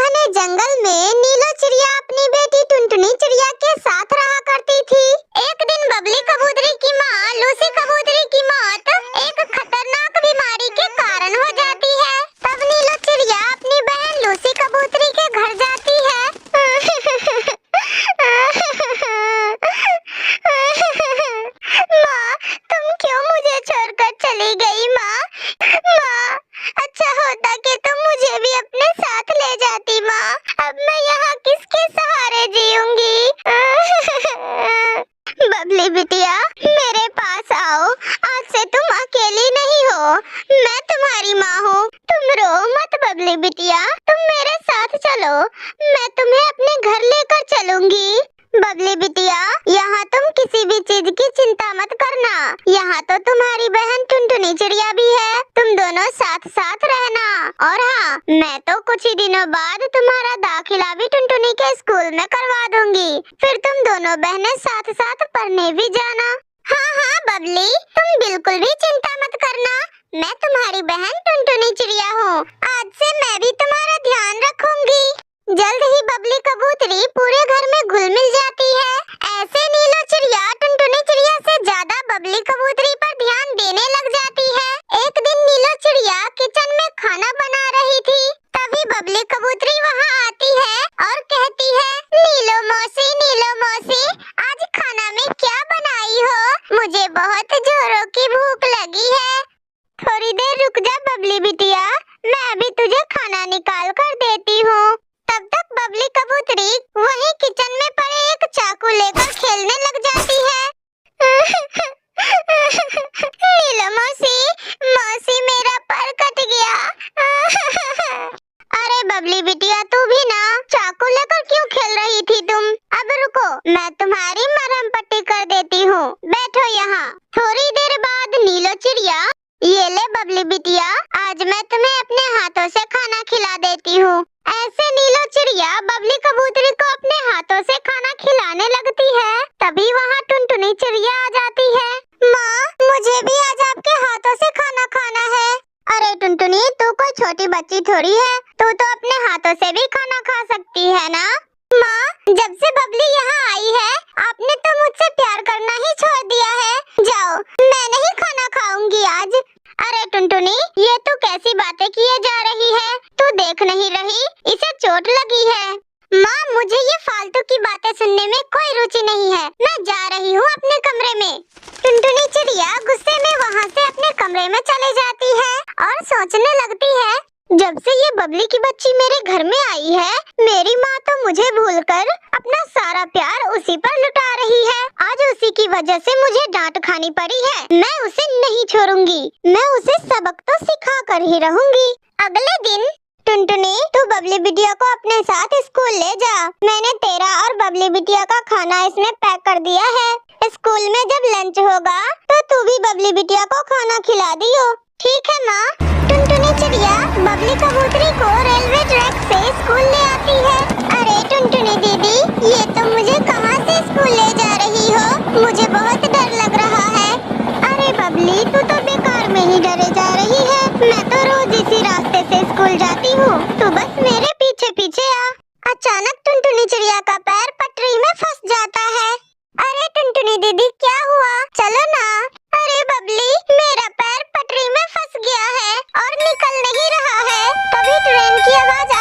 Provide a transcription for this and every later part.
घने जंगल में नीलो चिड़िया अपनी बेटी टुनटुनी चिड़िया के साथ रहा करती थी। एक दिन बबली कबूतरी की माँ लूसी कबूतरी की मौत एक खतरनाक बीमारी के कारण हो जाती है। तब नीलो चिड़िया अपनी बहन लूसी कबूतरी के घर जाती है। माँ, तुम क्यों मुझे छोड़कर चली गई माँ? माँ, अच्छा होता कि तुम मुझे भी अपने साथ ले जाती माँ। अब मैं यहाँ किसके सहारे जीऊंगी? बबली बिटिया, मेरे पास आओ। आज से तुम अकेली नहीं हो, मैं तुम्हारी माँ हूँ। तुम रो मत बबली बिटिया, तुम मेरे साथ चलो, मैं तुम्हें अपने घर लेकर चलूंगी। बबली बिटिया, यहाँ तुम किसी भी चीज की चिंता मत करना। यहाँ तो तुम्हारी बहन टुनटुनी चिड़िया भी है, तुम दोनों साथ साथ रहना। और हाँ, मैं तो कुछ ही दिनों बाद तुम्हारा दाखिला भी टुनटुनी के स्कूल में करवा दूंगी। फिर तुम दोनों बहनें साथ साथ पढ़ने भी जाना। हाँ हाँ बबली, तुम बिल्कुल भी चिंता मत करना, मैं तुम्हारी बहन टुनटुनी चिड़िया हूँ। आज से मैं भी तुम्हारा ध्यान रखूंगी। जल्द ही बबली कबूतरी पूरे घर में घुल मिल जाती है। ऐसे नीलो चिड़िया टुनटुनी चिड़िया से ज्यादा बबली कबूतरी पर ध्यान देने लग जाती है। एक दिन नीलो चिड़िया किचन में खाना बना रही थी, तभी बबली कबूतरी वहाँ आती है और कहती है, नीलो मौसी, आज खाना में क्या बनाई हो? मुझे बहुत जोरों की भूख लगी है। थोड़ी देर रुक जा बबली बिटिया, मैं अभी तुझे खाना निकाल कर देती हूँ। तब तक बबली कबूतरी वहीं किचन में पड़े एक चाकू लेकर खेलने लग जाती है। नीलो मौसी, मेरा पर कट गया। अरे बबली बिटिया, तू भी ना, चाकू लेकर क्यों खेल रही थी तुम? अब रुको, मैं तुम्हारी मरहम पट्टी कर देती हूँ, बैठो यहाँ। थोड़ी देर बाद नीलो चिड़िया, ये ले बबली बिटिया, आज मैं तुम्हें अपने हाथों से खाना खिला देती हूँ। ऐसे नीलो चिड़िया बबली कबूतरी को अपने हाथों से खाना खिलाने लगती है। तभी वहाँ टुनटुनी चिड़िया आ जाती है। माँ, मुझे भी आज आपके हाथों से खाना खाना है। अरे टुनटुनी, तू कोई छोटी बच्ची थोड़ी है, तू तो अपने हाथों से भी खाना खा सकती है ना। माँ, जब से बबली यहाँ आई है, आपने तो मुझसे प्यार करना ही छोड़ दिया है। जाओ, मैं नहीं खाना खाऊंगी आज। अरे टुनटुनी, ये तू कैसी बातें किए जा रही है? तू देख नहीं रही, इसे चोट लगी है। माँ, मुझे ये फालतू की बातें सुनने में कोई रुचि नहीं है, मैं जा रही हूँ अपने कमरे में। टुनटुनी चिड़िया गुस्से में वहाँ से अपने कमरे में चले जाती है और सोचने लगती है, जब से ये बबली की बच्ची मेरे घर में आई है, मेरी माँ तो मुझे भूलकर अपना सारा प्यार उसी पर लुटा रही है। आज उसी की वजह से मुझे डांट खानी पड़ी है। मैं उसे नहीं छोड़ूंगी, मैं उसे सबक तो सिखा कर ही रहूंगी। अगले दिन, टुनटुनी, तू बबली बिटिया को अपने साथ स्कूल ले जा। मैंने तेरा और बबली बिटिया का खाना इसमें पैक कर दिया है। स्कूल में जब लंच होगा तो तू भी बबली बिटिया को खाना खिला दियो। ठीक है माँ। टुनटुनी चिड़िया बबली कबूतरी को रेलवे ट्रैक से स्कूल ले आती है। अरे टुनटुनी दीदी, ये तुम मुझे कहाँ से स्कूल ले जा रही हो? मुझे बहुत डर लग रहा है। अरे बबली, तू तो बेकार में ही डरे जा रही है, मैं तो रोज इसी रास्ते से स्कूल जाती हूँ, तू बस मेरे पीछे पीछे आ। अचानक टुनटुनी चिड़िया का पैर पटरी में फंस जाता है। अरे टुनटुनी दीदी, क्या हुआ? चलो ना। अरे बबली, मेरा पैर पटरी में फंस गया है और निकल नहीं रहा है। तभी ट्रेन की आवाज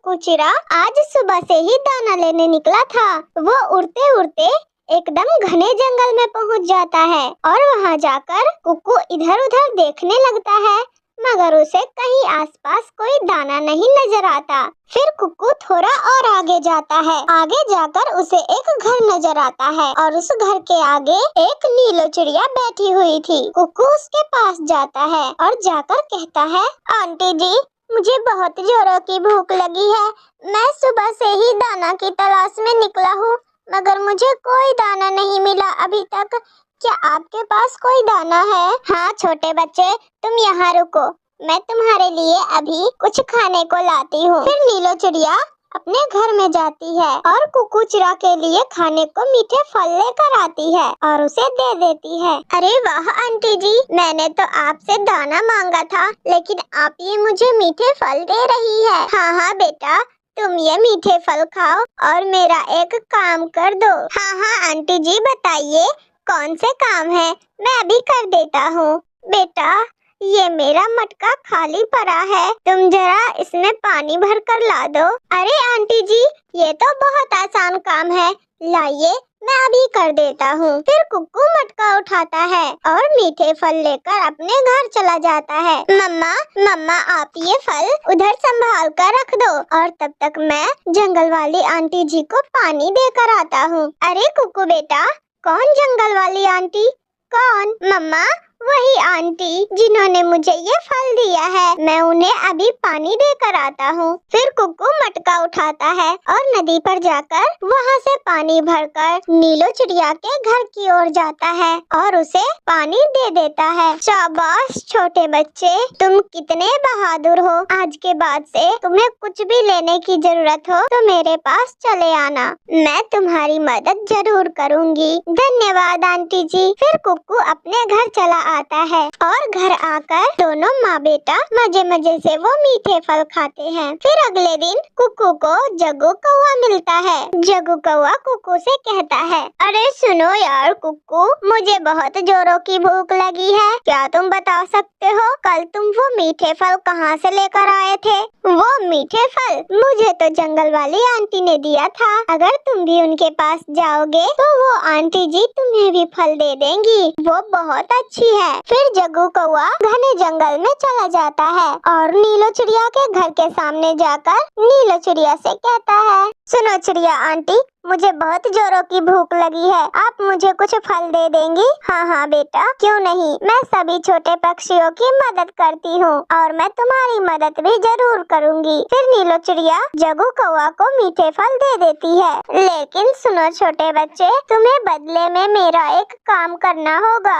कुक्कू चिरा आज सुबह से ही दाना लेने निकला था। वो उड़ते उड़ते एकदम घने जंगल में पहुंच जाता है और वहां जाकर कुक्कू इधर उधर देखने लगता है, मगर उसे कहीं आसपास कोई दाना नहीं नजर आता। फिर कुक्कू थोड़ा और आगे जाता है। आगे जाकर उसे एक घर नजर आता है और उस घर के आगे एक नीलो चिड़िया बैठी हुई थी। कुक्कू उसके पास जाता है और जाकर कहता है, आंटी जी, मुझे बहुत जोरों की भूख लगी है। मैं सुबह से ही दाना की तलाश में निकला हूँ, मगर मुझे कोई दाना नहीं मिला अभी तक। क्या आपके पास कोई दाना है? हाँ छोटे बच्चे, तुम यहाँ रुको, मैं तुम्हारे लिए अभी कुछ खाने को लाती हूँ। फिर नीलो चिड़िया अपने घर में जाती है और कुक्कू चिरा के लिए खाने को मीठे फल लेकर आती है और उसे दे देती है। अरे वाह आंटी जी, मैंने तो आपसे दाना मांगा था, लेकिन आप ये मुझे मीठे फल दे रही है। हाँ हाँ बेटा, तुम ये मीठे फल खाओ और मेरा एक काम कर दो। हाँ हाँ आंटी जी, बताइए कौन से काम है, मैं अभी कर देता हूँ। बेटा, ये मेरा मटका खाली पड़ा है, तुम जरा इसमें पानी भर कर ला दो। अरे आंटी जी, ये तो बहुत आसान काम है, लाइए मैं अभी कर देता हूँ। फिर कुक्कू मटका उठाता है और मीठे फल लेकर अपने घर चला जाता है। मम्मा मम्मा, आप ये फल उधर संभाल कर रख दो और तब तक मैं जंगल वाली आंटी जी को पानी देकर आता हूँ। अरे कुक्कू बेटा, कौन जंगल वाली आंटी? कौन? मम्मा, वही आंटी जिन्होंने मुझे ये फल दिया है, मैं उन्हें अभी पानी देकर आता हूँ। फिर कुक्कू मटका उठाता है और नदी पर जाकर वहाँ से पानी भरकर नीलो चिड़िया के घर की ओर जाता है और उसे पानी दे देता है। शाबाश छोटे बच्चे, तुम कितने बहादुर हो। आज के बाद से तुम्हें कुछ भी लेने की जरूरत हो तो मेरे पास चले आना, मैं तुम्हारी मदद जरूर करूँगी। धन्यवाद आंटी जी। फिर कुक्कू अपने घर चला आता है और घर आकर दोनों माँ बेटा मजे मजे से वो मीठे फल खाते हैं। फिर अगले दिन कुक्कू को जग्गू कौवा मिलता है। जग्गू कौवा कुक्कू से कहता है, अरे सुनो यार कुक्कू, मुझे बहुत जोरों की भूख लगी है, क्या तुम बता सकते हो कल तुम वो मीठे फल कहाँ से लेकर आए थे? वो मीठे फल मुझे तो जंगल वाली आंटी ने दिया था, अगर तुम भी उनके पास जाओगे तो वो आंटी जी तुम्हें भी फल दे देंगी, वो बहुत अच्छी है। फिर जग्गू कौवा घने जंगल में चला जाता है और नीलो चिड़िया के घर के सामने जाकर नीलो चिड़िया से कहता है, सुनो चिड़िया आंटी, मुझे बहुत जोरों की भूख लगी है, आप मुझे कुछ फल दे देंगी? हाँ हाँ बेटा, क्यों नहीं, मैं सभी छोटे पक्षियों की मदद करती हूँ और मैं तुम्हारी मदद भी जरूर करूँगी। फिर नीलो चिड़िया जग्गू कौवा को मीठे फल दे देती है, लेकिन सुनो छोटे बच्चे, तुम्हें बदले में मेरा एक काम करना होगा।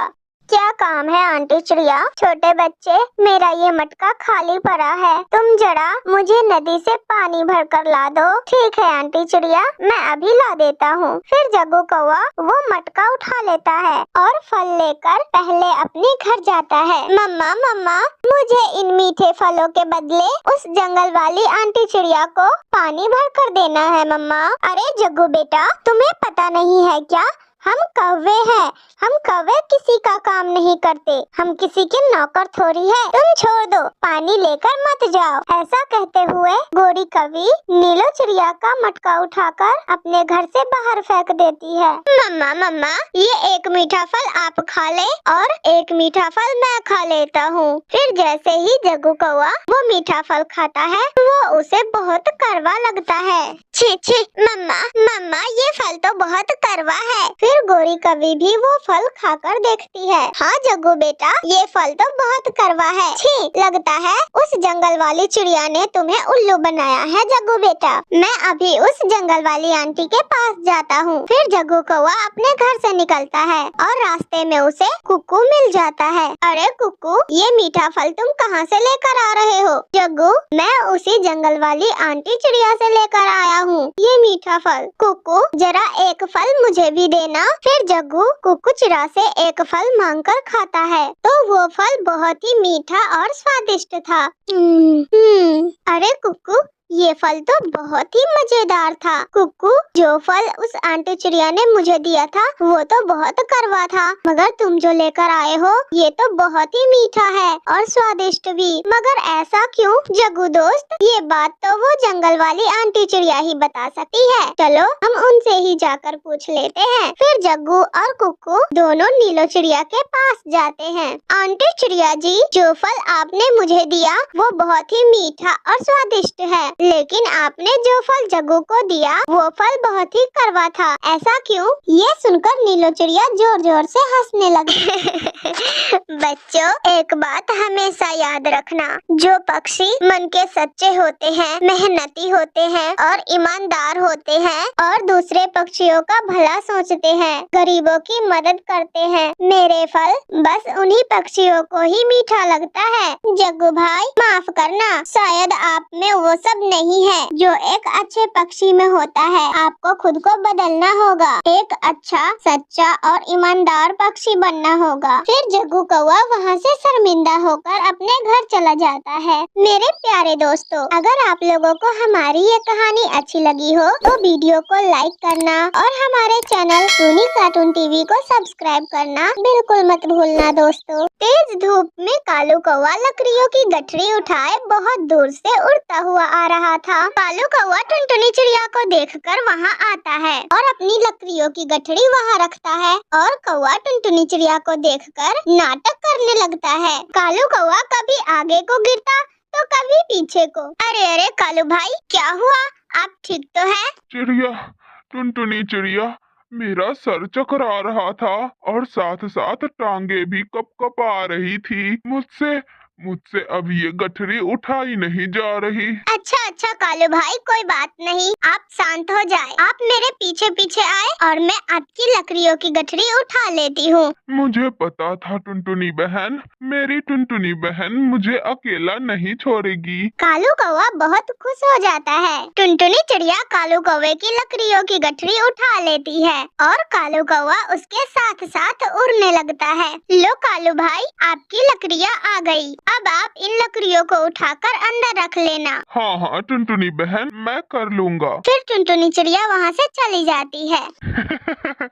क्या काम है आंटी चिड़िया? छोटे बच्चे, मेरा ये मटका खाली पड़ा है, तुम जरा मुझे नदी से पानी भर कर ला दो। ठीक है आंटी चिड़िया, मैं अभी ला देता हूँ। फिर जग्गू कौवा वो मटका उठा लेता है और फल लेकर पहले अपने घर जाता है। मम्मा मम्मा, मुझे इन मीठे फलों के बदले उस जंगल वाली आंटी चिड़िया को पानी भर कर देना है मम्मा। अरे जग्गू बेटा, तुम्हें पता नहीं है क्या, हम कौवे हैं, हम कौवे किसी का काम नहीं करते, हम किसी के नौकर थोड़ी है, तुम छोड़ दो, पानी लेकर मत जाओ। ऐसा कहते हुए गोरी कौवी नीलो चिड़िया का मटका उठाकर अपने घर से बाहर फेंक देती है। मम्मा मम्मा, ये एक मीठा फल आप खा ले और एक मीठा फल मैं खा लेता हूँ। फिर जैसे ही जग्गू कौवा वो मीठा फल खाता है, वो उसे बहुत कड़वा लगता है। छी छी मम्मा मम्मा, ये फल तो बहुत कड़वा है। फिर गोरी कौवी भी वो फल खाकर देखती है। हाँ जग्गू बेटा, ये फल तो बहुत कड़वा है। छी, लगता है उस जंगल वाली चिड़िया ने तुम्हें उल्लू बनाया है जग्गू बेटा। मैं अभी उस जंगल वाली आंटी के पास जाता हूँ। फिर जग्गू कौवा अपने घर से निकलता है और रास्ते में उसे कुक्कू मिल जाता है। अरे कुक्कू, ये मीठा फल तुम कहाँ से लेकर आ रहे हो? जग्गू, मैं उसी जंगल वाली आंटी चिड़िया से लेकर आया हूँ ये मीठा फल। कुक्कू, जरा एक फल मुझे भी देना। फिर जग्गू कुक्कू चिड़ा से एक फल मांगकर खाता है तो वो फल बहुत ही मीठा और स्वादिष्ट था। अरे कुक्कू, ये फल तो बहुत ही मजेदार था। कुक्कू, जो फल उस आंटी चिड़िया ने मुझे दिया था वो तो बहुत कड़वा था, मगर तुम जो लेकर आए हो ये तो बहुत ही मीठा है और स्वादिष्ट भी। मगर ऐसा क्यों जग्गू दोस्त? ये बात तो वो जंगल वाली आंटी चिड़िया ही बता सकती है। चलो हम उनसे ही जाकर पूछ लेते हैं। फिर जग्गू और कुक्कू दोनों नीलो चिड़िया के पास जाते हैं। आंटी चिड़िया जी, जो फल आपने मुझे दिया वो बहुत ही मीठा और स्वादिष्ट है, लेकिन आपने जो फल जग्गू को दिया वो फल बहुत ही कड़वा था, ऐसा क्यों? ये सुनकर नीलो चिड़िया जोर जोर से हंसने लगी। बच्चों, एक बात हमेशा याद रखना, जो पक्षी मन के सच्चे होते हैं, मेहनती होते हैं और ईमानदार होते हैं और दूसरे पक्षियों का भला सोचते हैं, गरीबों की मदद करते हैं, मेरे फल बस उन्हीं पक्षियों को ही मीठा लगता है। जग्गू भाई, माफ करना, शायद आप में वो सब नहीं है जो एक अच्छे पक्षी में होता है। आपको खुद को बदलना होगा, एक अच्छा, सच्चा और ईमानदार पक्षी बनना होगा। फिर जग्गू कौवा वहाँ से शर्मिंदा होकर अपने घर चला जाता है। मेरे प्यारे दोस्तों, अगर आप लोगों को हमारी ये कहानी अच्छी लगी हो तो वीडियो को लाइक करना और हमारे चैनल टूनी कार्टून टीवी को सब्सक्राइब करना बिल्कुल मत भूलना दोस्तों। तेज धूप में कालू कौवा लकड़ियों की गठरी उठाए बहुत दूर से उड़ता हुआ आ रहा था। कालू कौवा टुनटुनी चिड़िया को देखकर वहाँ आता है और अपनी लकड़ियों की गठरी वहाँ रखता है और कौवा टुनटुनी चिड़िया को देखकर नाटक करने लगता है। कालू कौवा कभी आगे को गिरता तो कभी पीछे को। अरे अरे कालू भाई, क्या हुआ? आप ठीक तो हैं? चिड़िया, टुनटुनी चिड़िया, मेरा सर चकरा रहा था और साथ साथ टांगे भी कप कप आ रही थी। मुझसे अब ये गठरी उठाई नहीं जा रही। अच्छा अच्छा कालू भाई, कोई बात नहीं, आप शांत हो जाए। आप मेरे पीछे पीछे आए और मैं आपकी लकड़ियों की गठरी उठा लेती हूँ। मुझे पता था टुनटुनी बहन, मेरी टुनटुनी बहन मुझे अकेला नहीं छोड़ेगी। कालू कौवा बहुत खुश हो जाता है। टुनटुनी चिड़िया कालू कौवे की लकड़ियों की गठरी उठा लेती है और कालू कौवा उसके साथ साथ उड़ने लगता है। लो कालू भाई, आपकी लकड़ियाँ आ गई। अब आप इन लकड़ियों को उठाकर अंदर रख लेना। हाँ हाँ टुनटुनी बहन, मैं कर लूँगा। फिर टुनटुनी चिड़िया वहाँ से चली जाती है।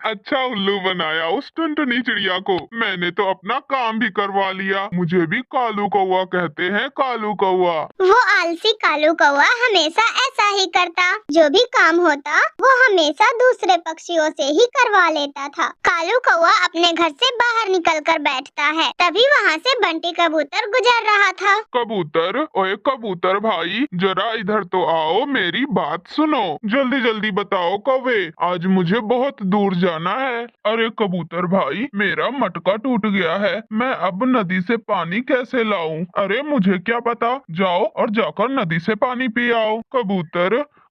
अच्छा उल्लू बनाया उस टुनटुनी चिड़िया को। मैंने तो अपना काम भी करवा लिया। मुझे भी कालू कौवा कहते हैं, कालू कौवा। वो आलसी कालू कौवा हमेशा ऐसा ही करता, जो भी काम होता वो हमेशा दूसरे पक्षियों से ही करवा लेता था। कालू कौवा अपने घर से बाहर निकलकर बैठता है, तभी वहाँ से बंटी कबूतर गुजर रहा था। कबूतर, ओए कबूतर भाई, जरा इधर तो आओ, मेरी बात सुनो। जल्दी जल्दी बताओ कौवे, आज मुझे बहुत दूर जाना है। अरे कबूतर भाई, मेरा मटका टूट गया है, मैं अब नदी से पानी कैसे लाऊं? अरे मुझे क्या पता, जाओ और जाकर नदी से पानी पी आओ।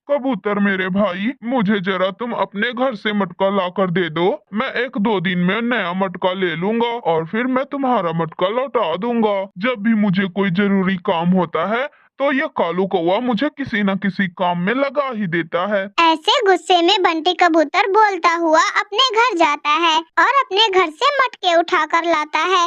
कबूतर मेरे भाई, मुझे जरा तुम अपने घर से मटका लाकर दे दो। मैं 1-2 दिन में नया मटका ले लूंगा और फिर मैं तुम्हारा मटका लौटा दूंगा। जब भी मुझे कोई जरूरी काम होता है तो ये कालू कौवा मुझे किसी न किसी काम में लगा ही देता है। ऐसे गुस्से में बंटी कबूतर बोलता हुआ अपने घर जाता है और अपने घर से मटके उठाकर लाता है।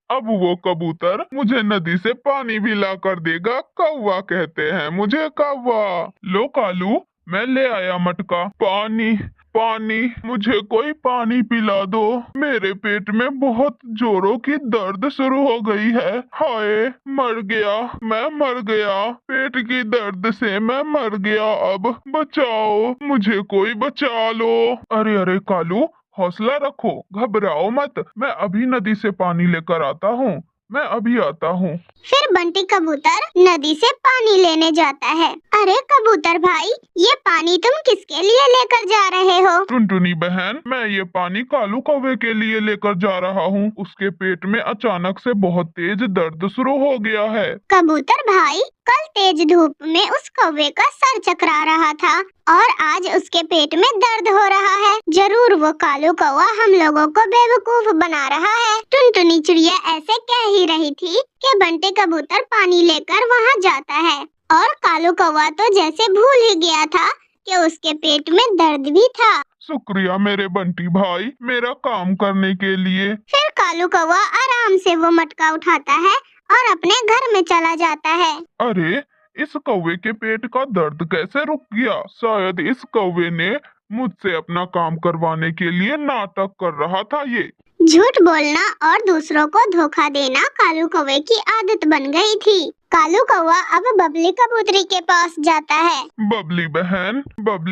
अब वो कबूतर मुझे नदी से पानी भी ला कर देगा। कौवा कहते हैं मुझे, कौवा। लो कालू, मैं ले आया मटका। पानी, मुझे कोई पानी पिला दो। मेरे पेट में बहुत जोरों की दर्द शुरू हो गई है। हाय, मैं मर गया। पेट की दर्द से मैं मर गया। अब बचाओ, मुझे कोई बचा लो। अरे अरे कालू, हौसला रखो, घबराओ मत। मैं अभी नदी से पानी लेकर आता हूँ। मैं अभी आता हूँ। फिर बंटी कबूतर नदी से पानी लेने जाता है। अरे कबूतर भाई, ये पानी तुम किसके लिए लेकर जा रहे हो? टुनटुनी बहन, मैं ये पानी कालू कौवे के लिए लेकर जा रहा हूँ। उसके पेट में अचानक से बहुत तेज दर्द शुरू हो गया है। कबूतर भाई, कल तेज धूप में उस कौवे का सर चकरा रहा था और आज उसके पेट में दर्द हो रहा है। जरूर वो कालू कौवा हम लोगों को बेवकूफ बना रहा है। टुनटुनी चिड़िया ऐसे कह ही रही थी कि बंटी कबूतर पानी लेकर वहाँ जाता है और कालू कौवा तो जैसे भूल ही गया था कि उसके पेट में दर्द भी था। शुक्रिया मेरे बंटी भाई, मेरा काम करने के लिए। फिर कालू कौवा आराम से वो मटका उठाता है और अपने घर में चला जाता है। अरे इस कौवे के पेट का दर्द कैसे रुक गया? शायद इस कौवे ने मुझसे अपना काम करवाने के लिए नाटक कर रहा था ये। झूठ बोलना और दूसरों को धोखा देना कालू कौवे की आदत बन गई थी। कालू कौवा अब बबली कबूतरी के पास जाता है। बबली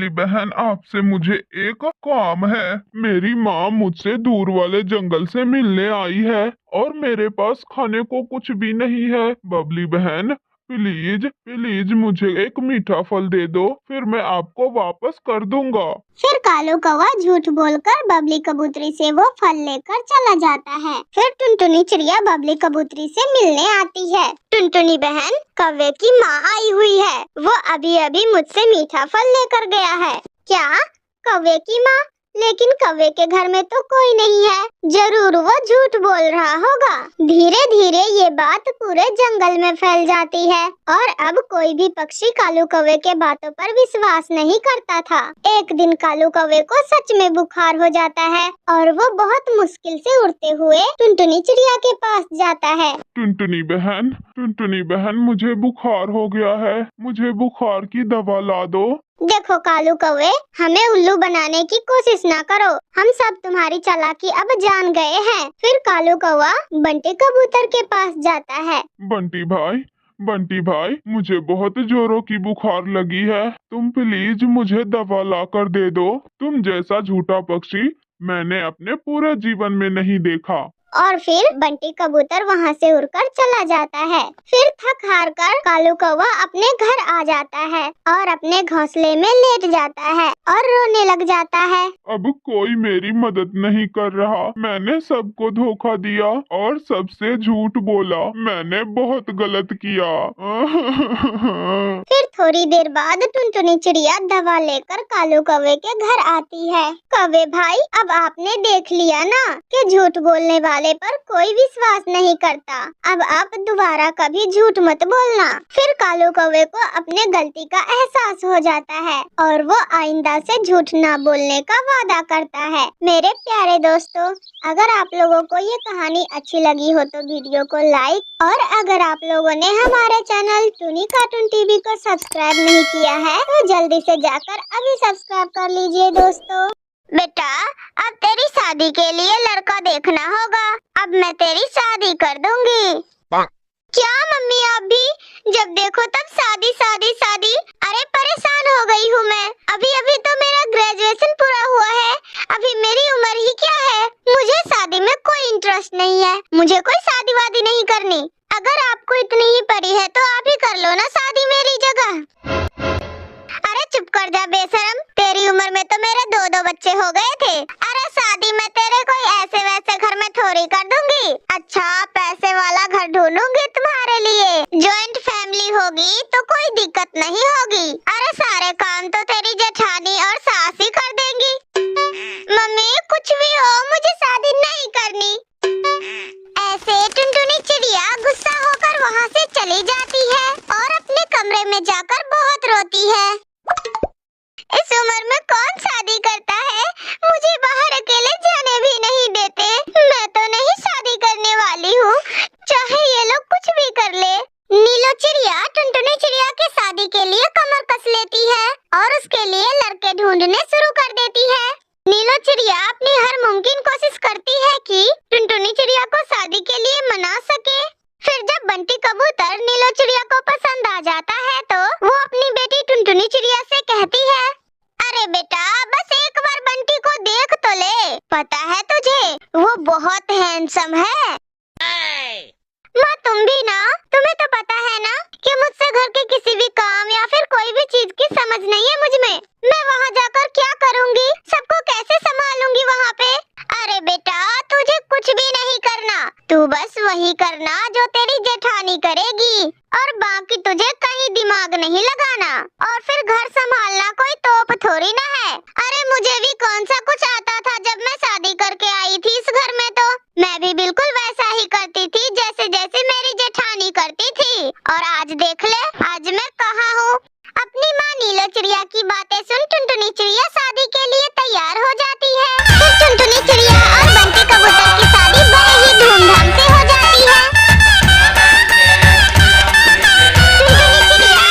बहन, आपसे मुझे एक काम है। मेरी माँ मुझसे दूर वाले जंगल से मिलने आई है और मेरे पास खाने को कुछ भी नहीं है। बबली बहन, प्लीज मुझे एक मीठा फल दे दो, फिर मैं आपको वापस कर दूंगा। फिर कालू कौवा झूठ बोलकर बबली कबूतरी से वो फल लेकर चला जाता है। फिर टुनटुनी चिड़िया बबली कबूतरी से मिलने आती है। टुनटुनी बहन, कौवे की माँ आई हुई है। वो अभी अभी मुझसे मीठा फल लेकर गया है। क्या? कौवे की माँ? लेकिन कौवे के घर में तो कोई नहीं है। जरूर वो झूठ बोल रहा होगा। धीरे धीरे ये बात पूरे जंगल में फैल जाती है और अब कोई भी पक्षी कालू कौवे के बातों पर विश्वास नहीं करता था। एक दिन कालू कौवे को सच में बुखार हो जाता है और वो बहुत मुश्किल से उड़ते हुए टुनटुनी चिड़िया के पास जाता है। टुनटुनी बहन, मुझे बुखार हो गया है। मुझे बुखार की दवा ला दो। देखो कालू कौवे, हमें उल्लू बनाने की कोशिश ना करो। हम सब तुम्हारी चालाकी अब जान गए हैं। फिर कालू कौवा बंटी कबूतर के पास जाता है। बंटी भाई, मुझे बहुत जोरों की बुखार लगी है। तुम प्लीज मुझे दवा ला कर दे दो। तुम जैसा झूठा पक्षी मैंने अपने पूरे जीवन में नहीं देखा। और फिर बंटी कबूतर वहाँ से उड़कर चला जाता है। फिर थक हार कर कालू कौवा अपने घर आ जाता है और अपने घोंसले में लेट जाता है और रोने लग जाता है। अब कोई मेरी मदद नहीं कर रहा। मैंने सबको धोखा दिया और सबसे झूठ बोला। मैंने बहुत गलत किया। फिर थोड़ी देर बाद टुनटुनी चिड़िया दवा लेकर कालू कौवे के घर आती है। कौवे भाई, अब आपने देख लिया ना कि झूठ बोलने वाले पर कोई विश्वास नहीं करता। अब आप दोबारा कभी झूठ मत बोलना। फिर कालू कौवे को अपने गलती का एहसास हो जाता है और वो आइंदा से झूठ ना बोलने का वादा करता है। मेरे प्यारे दोस्तों, अगर आप लोगों को ये कहानी अच्छी लगी हो तो वीडियो को लाइक, और अगर आप लोगों ने हमारे चैनल टूनी कार्टून टीवी को सब्सक्राइब नहीं किया है तो जल्दी से जाकर अभी सब्सक्राइब कर लीजिए दोस्तों। बेटा, अब तेरी शादी के लिए लड़का देखना होगा। अब मैं तेरी शादी कर दूंगी। क्या मम्मी, आप भी जब देखो तब शादी शादी शादी? अरे परेशान हो गई हूँ मैं। अभी अभी तो मेरा ग्रेजुएशन पूरा हुआ है। अभी मेरी उम्र ही क्या है। मुझे शादी में कोई इंटरेस्ट नहीं है। मुझे कोई शादी वादी नहीं करनी। अगर आपको इतनी ही पड़ी है तो आप ही कर लो ना शादी मेरी जगह। अरे चुप कर जा बेशरम, तेरी उम्र में तो मेरे दो बच्चे हो गए थे। अरे शादी मैं तेरे कोई ऐसे वैसे घर में थोड़ी कर दूंगी। अच्छा, पैसे वाला घर ढूंढूंगी तुम्हारे लिए। जॉइंट फैमिली होगी तो कोई दिक्कत नहीं होगी। अरे सारे काम तो तेरी जेठानी और सास ही कर देंगी। मम्मी कुछ भी हो, मुझे शादी नहीं करनी। ऐसे टुनटुनी चिड़िया गुस्सा होकर वहाँ से चली जाती है और अपने कमरे में जाकर बहुत रोती है। इस उम्र में कौन शादी करता है? मुझे बाहर अकेले जाने भी नहीं देते। मैं तो नहीं शादी करने वाली हूँ, चाहे ये लोग कुछ भी कर ले। नीलो चिड़िया टुनटुनी चिड़िया के शादी के लिए कमर कस लेती है और उसके लिए लड़के ढूंढने शुरू कर देती है। नीलो चिड़िया अपनी हर मुमकिन कोशिश करती है कि टुनटुनी चिड़िया को शादी के लिए मना सके। फिर जब बंटी कबूतर नीलो चिड़िया को पसंद आ जाता है तो वो अपनी बेटी टुनटुनी चिड़िया से कहती है, अरे बेटा, बस एक बार बंटी को देख तो ले। पता है तुझे, वो बहुत हैंडसम है। माँ तुम भी ना, तुम्हें तो पता है ना कि मुझसे घर के किसी भी काम या फिर कोई भी चीज की समझ नहीं है मुझ में। मैं वहाँ जाकर क्या करूँगी? सबको कैसे संभालूंगी वहाँ पे? अरे बेटा, तुझे कुछ भी नहीं करना। तू बस वही करना जो तेरी जेठानी करेगी और बाकी तुझे कहीं दिमाग नहीं लगाना। और फिर घर संभालना कोई तोप थोड़ी ना है। अरे मुझे भी कौन सा कुछ आता था जब मैं शादी करके आई थी इस घर में। तो मैं भी बिल्कुल वैसा ही करती थी जैसे जैसे मेरी जेठानी करती थी। और आज देख ले, आज मैं कहाँ हूँ। अपनी माँ नीलो चिड़िया की बातें सुन टुनटुनी चिड़िया शादी के लिए तैयार हो जाती है। फिर टुनटुनी चिड़िया और बंटी कबूतर की शादी बड़े ही धूमधाम से हो जाती है। टुनटुनी चिड़िया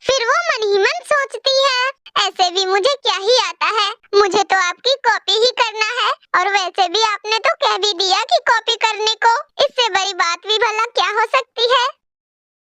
फिर वो मन ही मन सोचती है, ऐसे भी मुझे क्या ही आता है, मुझे तो आपकी कॉपी ही करना है। और वैसे भी आपने तो कह भी दिया कि कॉपी करने को, इससे बड़ी बात भी भला क्या हो सकती है।